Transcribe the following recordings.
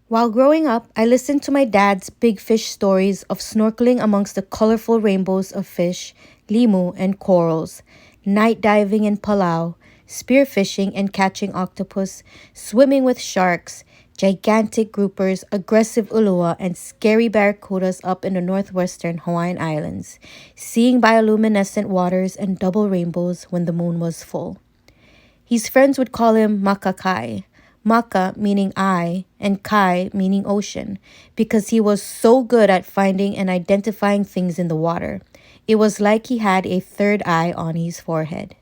While growing up, I listened to my dad's big fish stories of snorkeling amongst the colorful rainbows of fish, limu, and corals, night diving in Palau, spearfishing and catching octopus, swimming with sharks, gigantic groupers, aggressive ulua, and scary barracudas up in the northwestern Hawaiian Islands, seeing bioluminescent waters and double rainbows when the moon was full. His friends would call him Makakai, Maka meaning eye and Kai meaning ocean, because he was so good at finding and identifying things in the water. It was like he had a third eye on his forehead.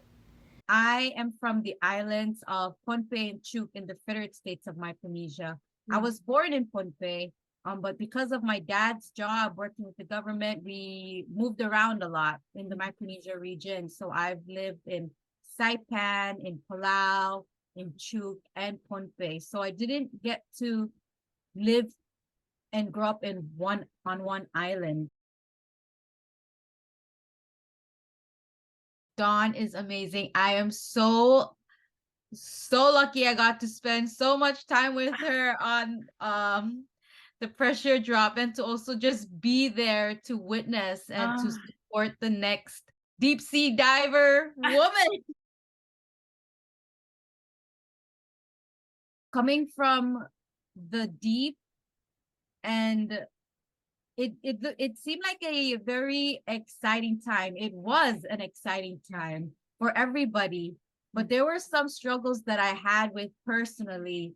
I am from the islands of Pohnpei and Chuuk in the Federated States of Micronesia. I was born in Pohnpei, but because of my dad's job working with the government, we moved around a lot in the Micronesia region. So I've lived in Saipan, in Palau, in Chuuk, and Pohnpei. So I didn't get to live and grow up in one island. Dawn is amazing. I am so lucky I got to spend so much time with her on the pressure drop, and to also just be there to witness and to support the next deep sea diver woman. Coming from the deep, and it seemed like a very exciting time. It was an exciting time for everybody, but there were some struggles that I had with personally.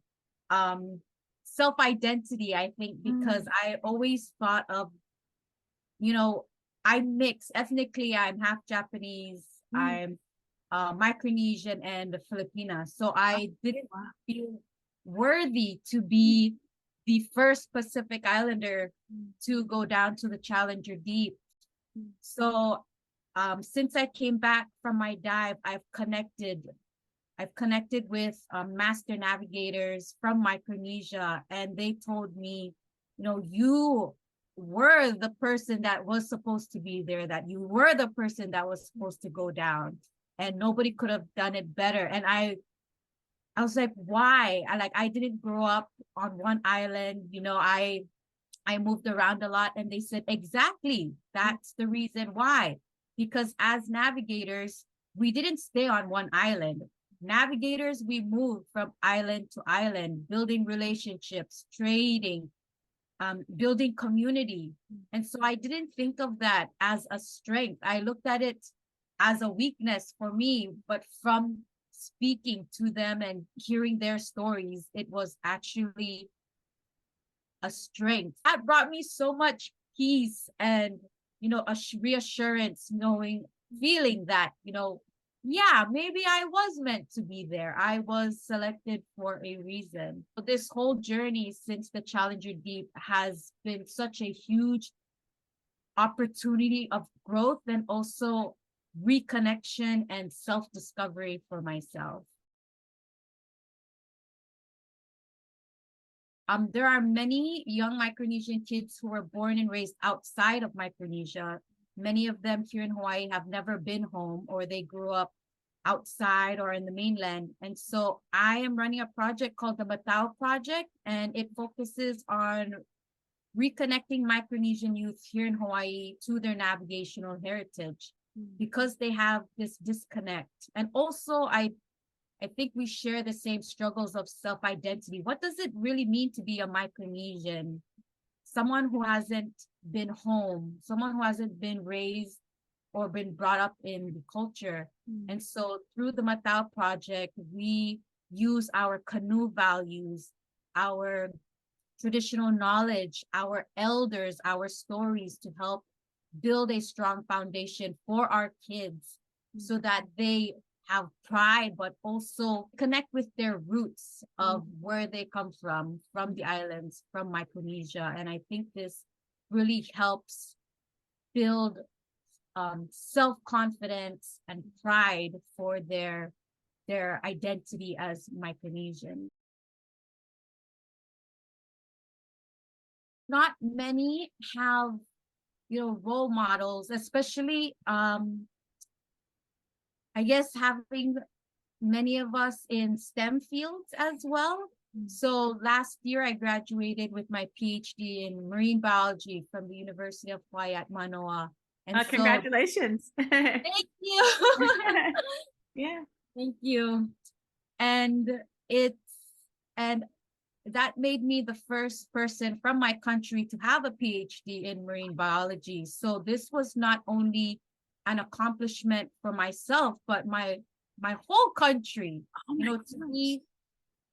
Um, Self-identity, I think, because I always thought of, you know, I mix ethnically. I'm half Japanese. I'm Micronesian and Filipina. So I didn't feel worthy to be the first Pacific Islander to go down to the Challenger Deep. So since I came back from my dive, I've connected with master navigators from Micronesia, and they told me, you were the person that was supposed to be there, that you were the person that was supposed to go down, and nobody could have done it better. And I was like, why? I didn't grow up on one island. I moved around a lot, and they said, exactly, that's the reason why. Because as navigators, we didn't stay on one island. Navigators, we moved from island to island, building relationships, trading, building community. And so I didn't think of that as a strength. I looked at it as a weakness for me, but from speaking to them and hearing their stories, it was actually a strength that brought me so much peace and a reassurance, knowing, feeling that, yeah, maybe I was meant to be there. I was selected for a reason. So this whole journey since the Challenger Deep has been such a huge opportunity of growth, and also reconnection and self-discovery for myself. There are many young Micronesian kids who were born and raised outside of Micronesia. Many of them here in Hawaii have never been home, or they grew up outside or in the mainland. And so I am running a project called the Matao Project, and it focuses on reconnecting Micronesian youth here in Hawaii to their navigational heritage, because they have this disconnect. And also, I think we share the same struggles of self-identity. What does it really mean to be a Micronesian? Someone who hasn't been home, someone who hasn't been raised or been brought up in the culture. And so through the Matao Project, we use our canoe values, our traditional knowledge, our elders, our stories, to help build a strong foundation for our kids, so that they have pride, but also connect with their roots of where they come from the islands, from Micronesia. And I think this really helps build self-confidence and pride for their identity as Micronesian. Not many have, role models, especially I guess having many of us in STEM fields as well. So last year I graduated with my PhD in marine biology from the University of Hawaii at Manoa. And so Congratulations. thank you. Yeah. Thank you. And it's and that made me the first person from my country to have a PhD in marine biology. So this was not only an accomplishment for myself, but my whole country. Oh You my know, gosh.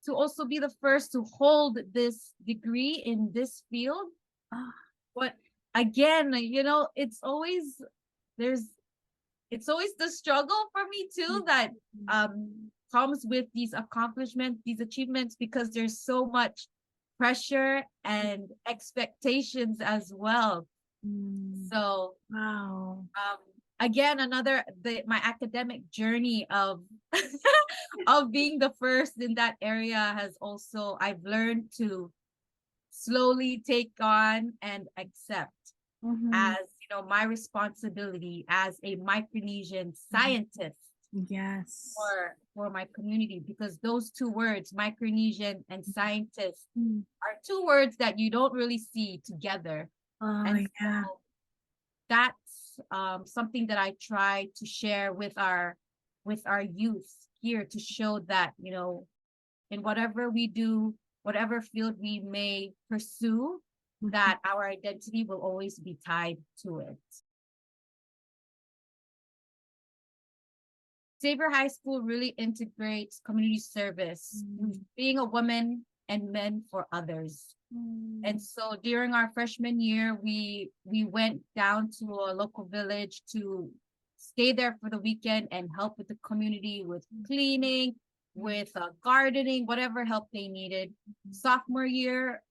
to also be the first to hold this degree in this field. Oh, But again, you know, there's it's always the struggle for me too that comes with these accomplishments, these achievements, because there's so much pressure and expectations as well. So wow. again, my academic journey of of being the first in that area has also, I've learned to slowly take on and accept as, you know, my responsibility as a Micronesian scientist Yes. for my community, because those two words, Micronesian and scientist, are two words that you don't really see together. Oh, And yeah. so that's something that I try to share with our youth here, to show that, you know, in whatever we do, whatever field we may pursue, that our identity will always be tied to it. Xavier High School really integrates community service, being a woman and men for others. And so during our freshman year, we went down to a local village to stay there for the weekend and help with the community with cleaning, with gardening, whatever help they needed. Sophomore year,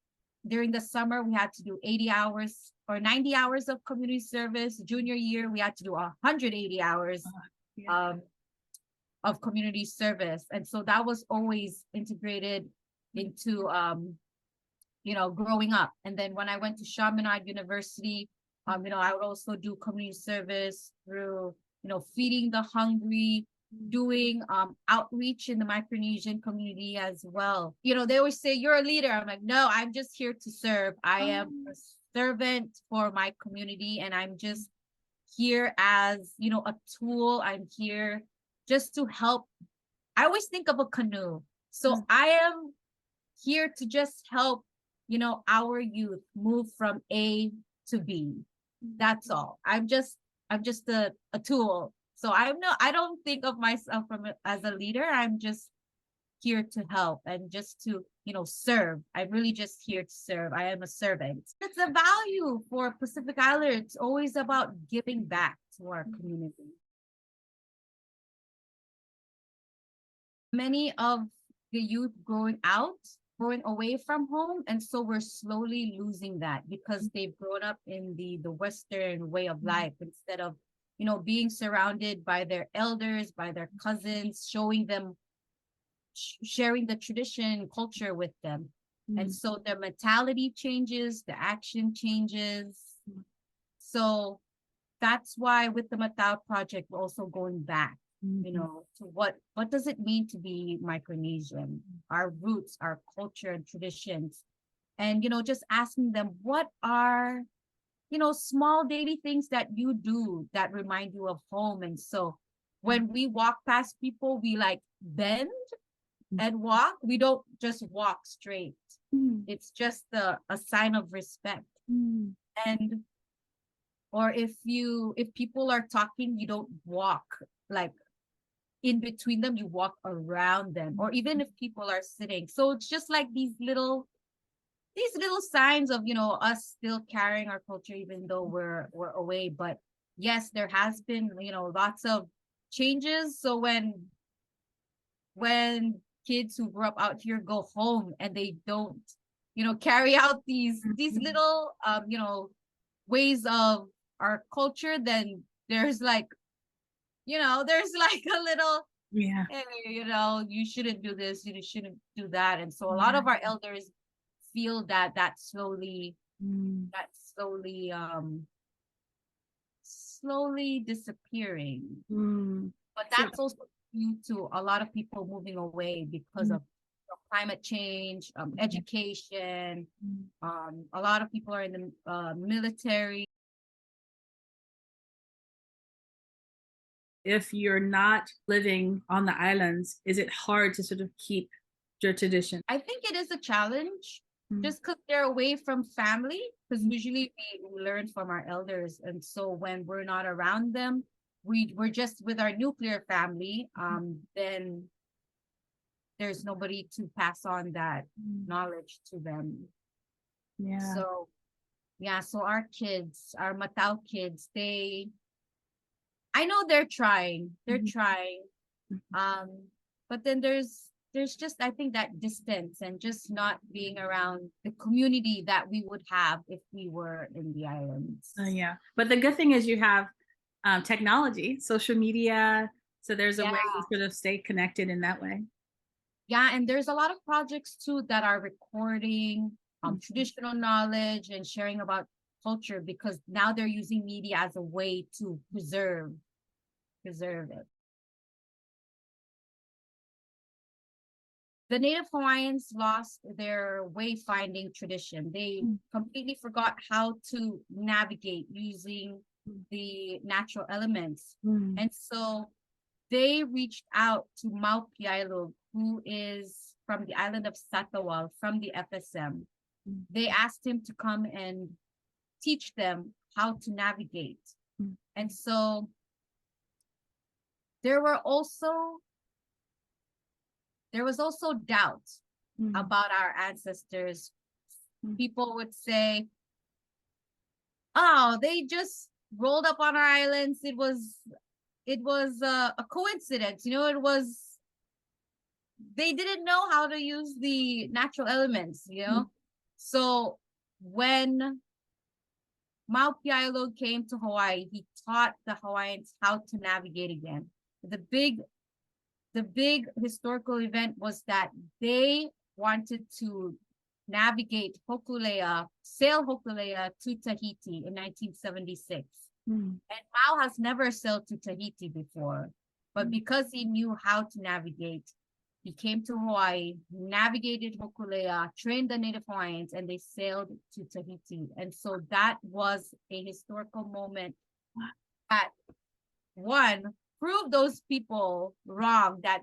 during the summer, we had to do 80 hours or 90 hours of community service. Junior year, we had to do 180 hours of community service. And so that was always integrated into you know, growing up. And then when I went to Chaminade University, you know, I would also do community service through, you know, feeding the hungry, doing outreach in the Micronesian community as well. You know, they always say, you're a leader. I'm like, no, I'm just here to serve. I am a servant for my community, and I'm just here as, you know, a tool. I'm here just to help. I always think of a canoe. So I am here to just help, you know, our youth move from A to B. That's all. I'm just a tool. So I don't think of myself as a leader. I'm just here to help and just to, you know, serve. I'm really just here to serve. I am a servant. It's a value for Pacific Islander. It's always about giving back to our community. Many of the youth growing away from home, and so we're slowly losing that because they've grown up in the Western way of life, instead of, you know, being surrounded by their elders, by their cousins, showing them, sharing the tradition culture with them. And so their mentality changes, the action changes. So that's why with the Matao project, we're also going back, you know, to what does it mean to be Micronesian, our roots, our culture and traditions. And, you know, just asking them, what are, you know, small daily things that you do that remind you of home. And so when we walk past people, we like bend and walk. We don't just walk straight. It's just a sign of respect. And or if people are talking, you don't walk like in between them, you walk around them. Or even if people are sitting. So it's just like these little signs of, you know, us still carrying our culture even though we're away. But yes, there has been, you know, lots of changes. So when kids who grew up out here go home and they don't, you know, carry out these little you know, ways of our culture, then there's like, you know, there's like a little, hey, you know, you shouldn't do this, you shouldn't do that. And so a lot of our elders feel that slowly disappearing. But that's also due to a lot of people moving away because of climate change, education. Mm. A lot of people are in the military. If you're not living on the islands, is it hard to sort of keep your tradition? I think it is a challenge Mm. just because they're away from family, because Mm. usually we learn from our elders. And so when we're not around them, we're just with our nuclear family, then there's nobody to pass on that knowledge to them. Yeah. So yeah, so our kids, our Matao kids, I know they're trying. They're Mhm. trying. Mhm. But then there's just, I think, that distance and just not being around the community that we would have if we were in the islands. Yeah. But the good thing is you have technology, social media. So there's a way Yeah. to sort of stay connected in that way. Yeah, and there's a lot of projects too that are recording traditional knowledge and sharing about culture, because now they're using media as a way to preserve it. The Native Hawaiians lost their wayfinding tradition. They completely forgot how to navigate using the natural elements. And so they reached out to Maupiailog, who is from the island of Satawal, from the FSM. They asked him to come and teach them how to navigate. And so there was also doubt about our ancestors. People would say, oh, they just rolled up on our islands. It was a coincidence. They didn't know how to use the natural elements. So when Maupiailog came to Hawaii, he taught the Hawaiians how to navigate again. The big historical event was that they wanted to navigate sail Hokulea to Tahiti in 1976. And Mao has never sailed to Tahiti before, but because he knew how to navigate, he came to Hawaii, navigated Hokulea, trained the Native Hawaiians, and they sailed to Tahiti. And so that was a historical moment that, one, proved those people wrong, that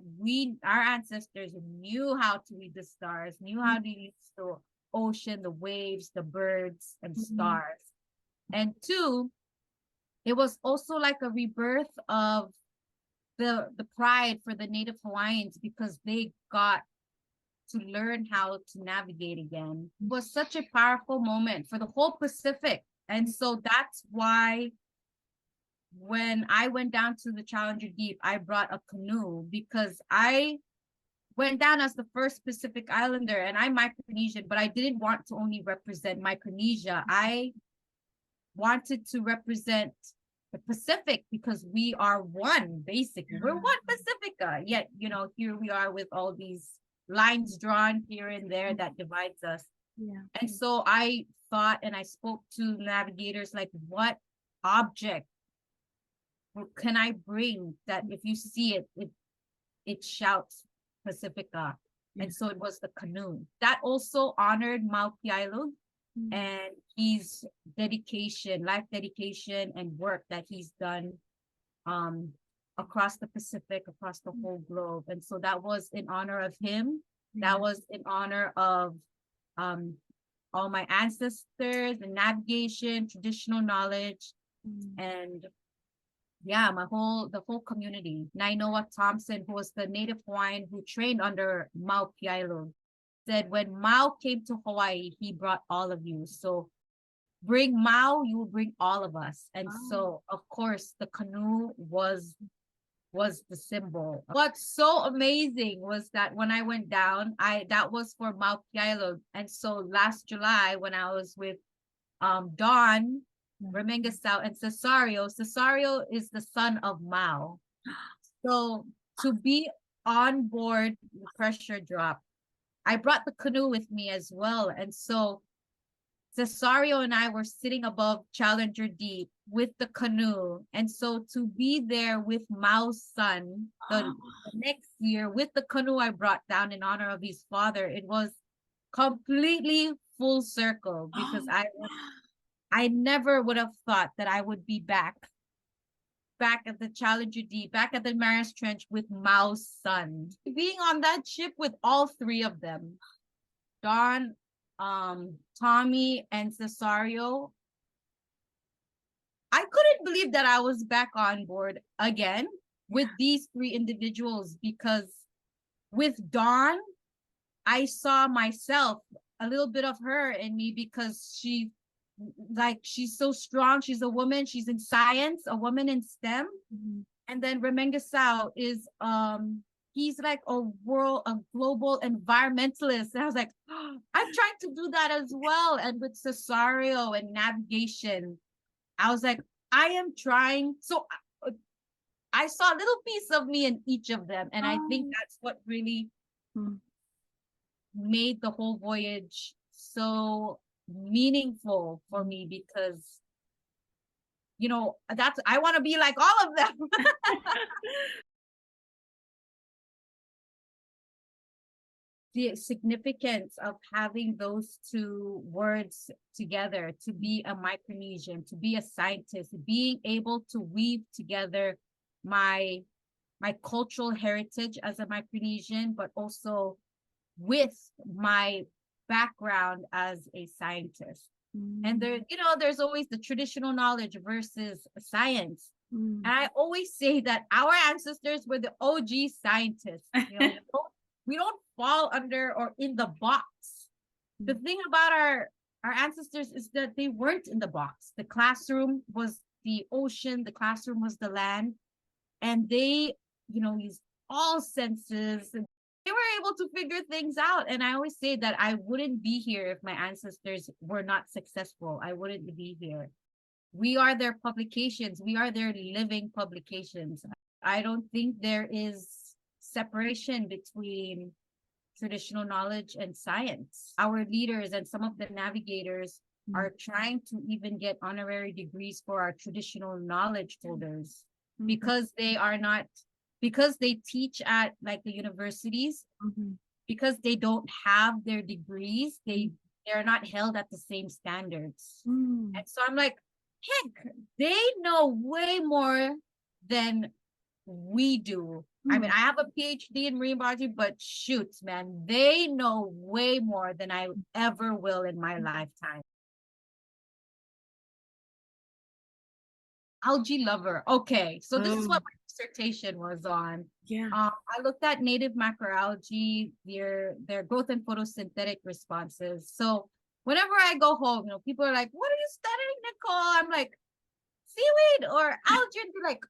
our ancestors knew how to read the stars, knew how to use the ocean, the waves, the birds, and stars. And two, it was also like a rebirth of the pride for the Native Hawaiians, because they got to learn how to navigate again. It was such a powerful moment for the whole Pacific. And so that's why when I went down to the Challenger Deep, I brought a canoe, because I went down as the first Pacific Islander, and I'm Micronesian, but I didn't want to only represent Micronesia. I wanted to represent the Pacific, because we are one, basically. We're one Pacifica. Yet, here we are with all these lines drawn here and there that divides us. Yeah. And so I thought, and I spoke to navigators, like, what object can I bring that if you see it, it shouts Pacifica? And so it was the canoe. That also honored Maupiailog and his life dedication and work that he's done across the Pacific, across the whole globe. And so that was in honor of him. That was in honor of all my ancestors and navigation, traditional knowledge, and yeah, the whole community. Nainoa Thompson, who was the Native Hawaiian who trained under Maupiailog, said when Mao came to Hawaii, he brought all of you. So bring Mao, you will bring all of us. And so, of course, the canoe was the symbol. What's so amazing was that when I went down, that was for Maupiailog. And so last July, when I was with Dawn, Remengesau, and Cesario is the son of Mao. So to be on board the pressure drop, I brought the canoe with me as well. And so Cesario and I were sitting above Challenger Deep with the canoe. And so to be there with Mao's son the next year with the canoe I brought down in honor of his father, it was completely full circle because I never would have thought that I would be back at the Challenger Deep, back at the Marias Trench with Mao's son. Being on that ship with all three of them, Don, Tommy, and Cesario, I couldn't believe that I was back on board again with these three individuals, because with Dawn, I saw myself, a little bit of her in me, because she's so strong. She's a woman. She's in science, a woman in STEM. Mhm. And then Remengesau is he's like a global environmentalist. And I was like, oh, I'm trying to do that as well. And with Cesario and navigation, I was like, I am trying. So I saw a little piece of me in each of them. And I think that's what really made the whole voyage so meaningful for me, because I want to be like all of them. The significance of having those two words together, to be a Micronesian, to be a scientist, being able to weave together my cultural heritage as a Micronesian, but also with my background as a scientist. And there's always the traditional knowledge versus science. And I always say that our ancestors were the OG scientists. We don't fall under or in the box. The thing about our ancestors is that they weren't in the box. The classroom was the ocean, the classroom was the land, and they, used all senses. They were able to figure things out. And I always say that I wouldn't be here if my ancestors were not successful. I wouldn't be here. We are their publications. We are their living publications. I don't think there is separation between traditional knowledge and science. Our leaders and some of the navigators are trying to even get honorary degrees for our traditional knowledge holders, because they teach at like the universities, because they don't have their degrees, they're not held at the same standards. And so I'm like, heck, they know way more than we do. I mean, I have a PhD in marine biology, but shoot, man, they know way more than I ever will in my lifetime. Algae lover. Okay, so this is what my dissertation was on. Yeah. I looked at native macroalgae, their growth and photosynthetic responses. So whenever I go home, people are like, "What are you studying, Nicole?" I'm like, "Seaweed or algae." And they're like,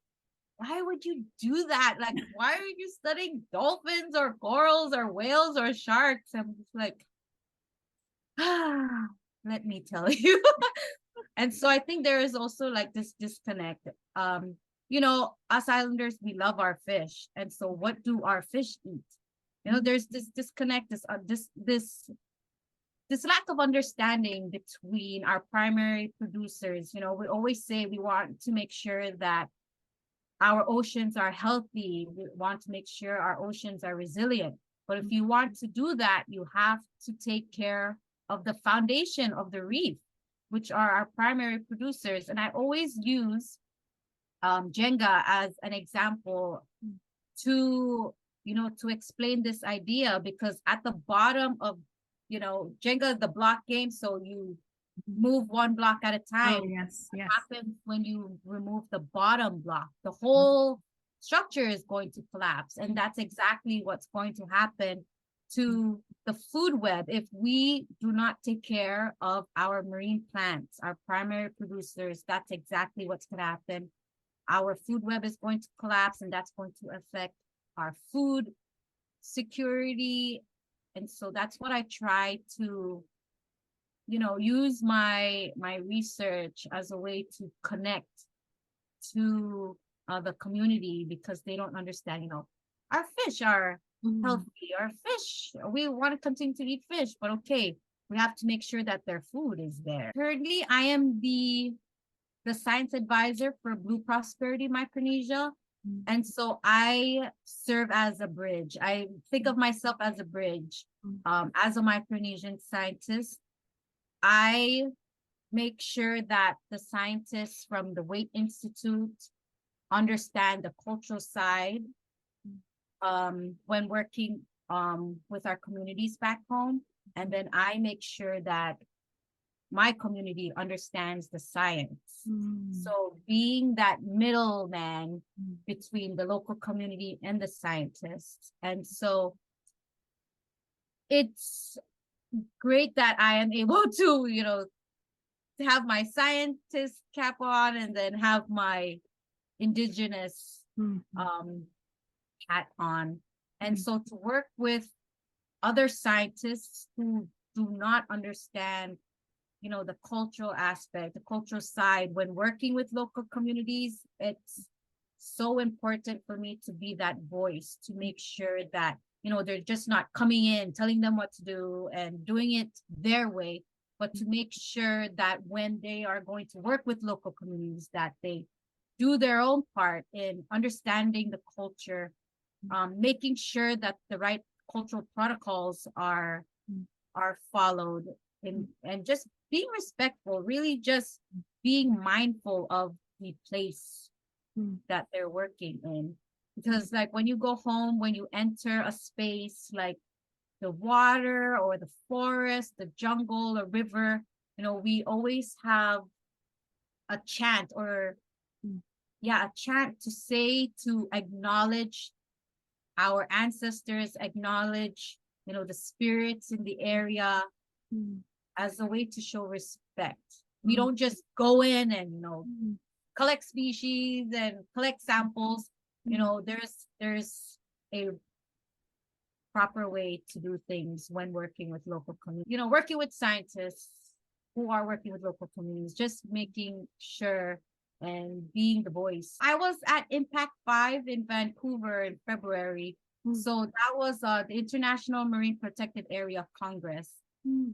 "Why would you do that? Like, why are you studying dolphins or corals or whales or sharks?" I'm just like, let me tell you. And so I think there is also like this disconnect. Us islanders, we love our fish. And so what do our fish eat? There's this disconnect, this lack of understanding between our primary producers. We always say we want to make sure that our oceans are healthy. We want to make sure our oceans are resilient. But if you want to do that, you have to take care of the foundation of the reef, which are our primary producers. And I always use Jenga as an example to explain this idea, because at the bottom of Jenga is the block game, so you move one block at a time. Yes. What happens when you remove the bottom block? The whole structure is going to collapse, and that's exactly what's going to happen to the food web if we do not take care of our marine plants, our primary producers. That's exactly what's going to happen. Our food web is going to collapse, and that's going to affect our food security. And so that's what I try to use my research as a way to connect to the community, because they don't understand. Our fish are healthy. Our fish, we want to continue to eat fish, but okay, we have to make sure that their food is there. Currently, I am the science advisor for Blue Prosperity Micronesia. And so I serve as a bridge. I think of myself as a bridge. As a Micronesian scientist, I make sure that the scientists from the Waite Institute understand the cultural side when working with our communities back home. And then I make sure that my community understands the science. So being that middleman between the local community and the scientists. And so it's great that I am able to, to have my scientist cap on and then have my indigenous hat on. And so to work with other scientists who do not understand the cultural aspect, the cultural side when working with local communities, it's so important for me to be that voice to make sure that, they're just not coming in, telling them what to do and doing it their way, but to make sure that when they are going to work with local communities, that they do their own part in understanding the culture, making sure that the right cultural protocols are followed, and just being respectful, really just being mindful of the place that they're working in. Because like when you go home, when you enter a space like the water or the forest, the jungle, a river, we always have a chant a chant to say, to acknowledge our ancestors, acknowledge, the spirits in the area, as a way to show respect. We don't just go in and, collect species and collect samples. There's a proper way to do things when working with local communities. Working with scientists who are working with local communities, just making sure and being the voice. I was at Impact 5 in Vancouver in February. So that was the International Marine Protected Area of Congress.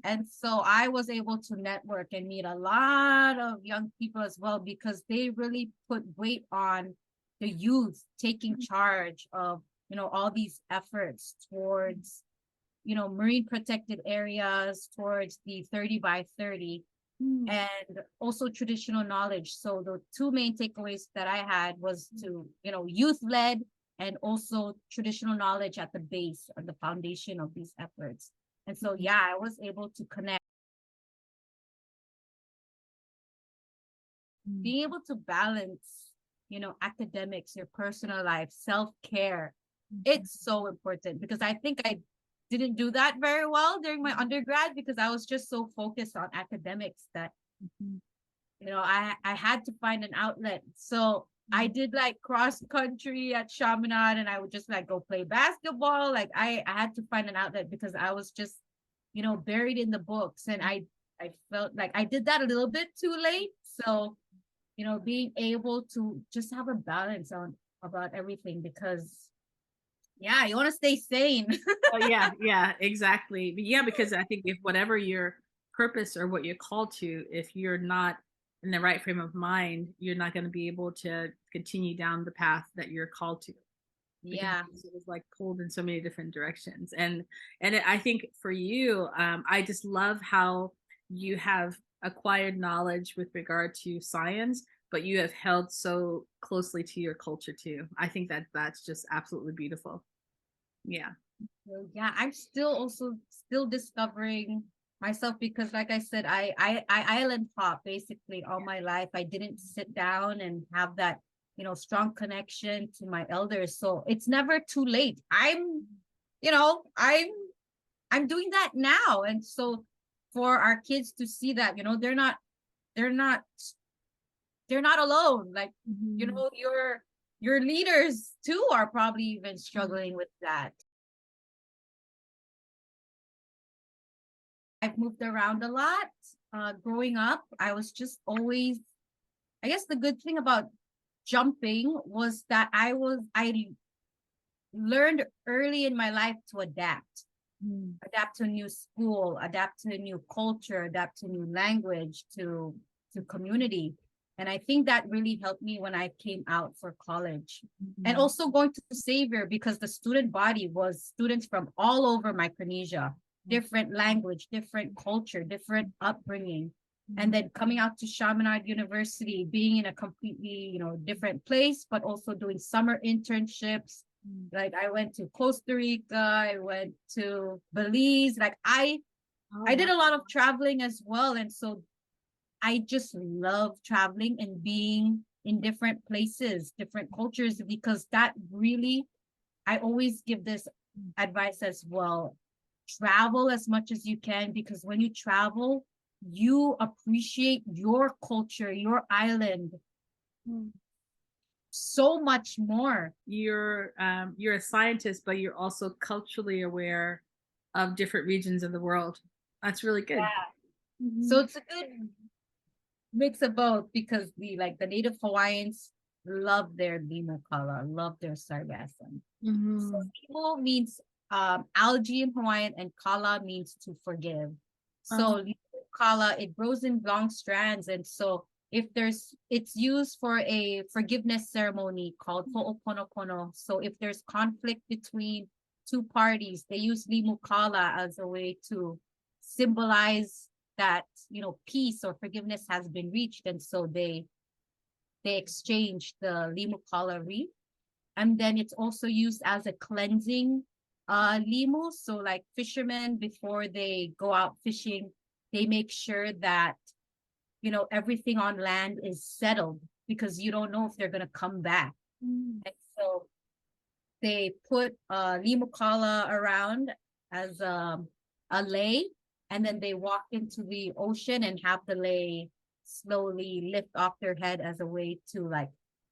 And so I was able to network and meet a lot of young people as well, because they really put weight on the youth taking charge of, all these efforts towards, marine protected areas, towards the 30 by 30, and also traditional knowledge. So the two main takeaways that I had was to, youth led, and also traditional knowledge at the base or the foundation of these efforts. And so, I was able to connect. Being able to balance, academics, your personal life, self-care, it's so important, because I think I didn't do that very well during my undergrad, because I was just so focused on academics that, I had to find an outlet. So I did like cross country at Chaminade, and I would just like go play basketball. Like I had to find an outlet, because I was just, buried in the books, and I felt like I did that a little bit too late. So, being able to just have a balance on about everything, because you want to stay sane. Oh, yeah, exactly. But yeah, because I think if whatever your purpose or what you're called to, if you're not in the right frame of mind, you're not going to be able to continue down the path that you're called to. It was like pulled in so many different directions. And I think for you, I just love how you have acquired knowledge with regard to science, but you have held so closely to your culture too. I think that that's just absolutely beautiful. Yeah. So, I'm still discovering myself, because like I said, I island hop basically all my life. I didn't sit down and have that, strong connection to my elders. So it's never too late. I'm doing that now. And so for our kids to see that, they're not alone. Like, your leaders too are probably even struggling with that. I've moved around a lot. Growing up, I was just always, I guess the good thing about jumping was that I learned early in my life to adapt. adapt to a new school, adapt to a new culture, adapt to new language, to community. And I think that really helped me when I came out for college. And also going to Xavier, because the student body was students from all over Micronesia, different language, different culture, different upbringing. And then coming out to Chaminade University, being in a completely, different place, but also doing summer internships. Like I went to Costa Rica, I went to Belize. Like I did a lot of traveling as well. And so I just love traveling and being in different places, different cultures, because that really, I always give this advice as well. Travel as much as you can, because when you travel, you appreciate your culture, your island so much more. You're a scientist, but you're also culturally aware of different regions of the world. That's really good. Yeah. So it's a good mix of both, because the Native Hawaiians love their limokala, love their sargassum. So limo means algae in Hawaiian, and kala means to forgive. So kala, it grows in long strands, and so it's used for a forgiveness ceremony called ho'oponopono. So if there's conflict between two parties, they use limu kala as a way to symbolize that peace or forgiveness has been reached, and so they exchange the limu kala wreath. And then it's also used as a cleansing limu. So like fishermen, before they go out fishing, they make sure that everything on land is settled, because you don't know if they're going to come back. And so they put limu kala around as a lei, and then they walk into the ocean and have the lei slowly lift off their head as a way to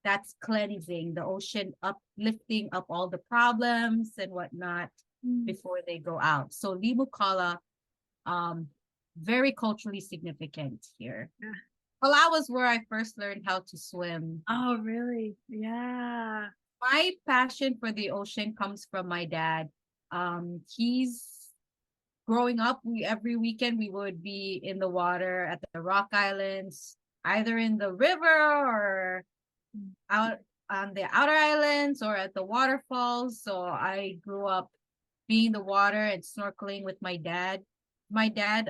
that's cleansing the ocean, uplifting up all the problems and whatnot before they go out. So limu kala, very culturally significant here. Palau was where I first learned how to swim. Oh, really? Yeah. My passion for the ocean comes from my dad. He's growing up, every weekend we would be in the water at the Rock Islands, either in the river or out on the outer islands or at the waterfalls. So I grew up being in the water and snorkeling with my dad. My dad,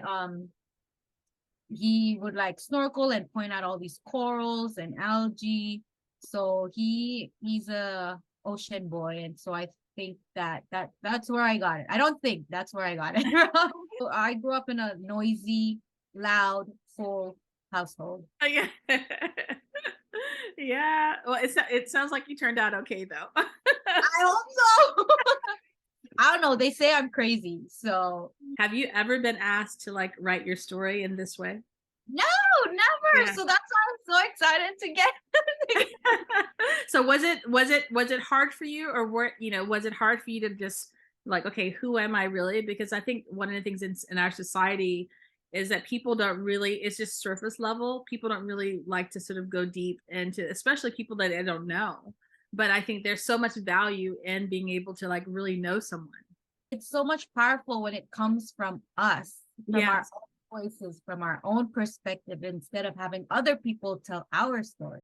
he would snorkel and point out all these corals and algae. So he's a ocean boy, and so I think that's where I got it. I don't think that's where I got it from. So I grew up in a noisy, loud, full household. Oh, yeah. Yeah. Well, it sounds like you turned out okay, though. I hope so. I don't know. They say I'm crazy. So have you ever been asked to write your story in this way? No, never. Yeah. So that's why I'm so excited to get. So was it hard for you, or was it hard for you to just okay, who am I really? Because I think one of the things in our society is that people don't really, it's just surface level. People don't really like to sort of go deep into, especially people that they don't know. But I think there's so much value in being able to really know someone. It's so much powerful when it comes from us, from our own voices, from our own perspective, instead of having other people tell our story.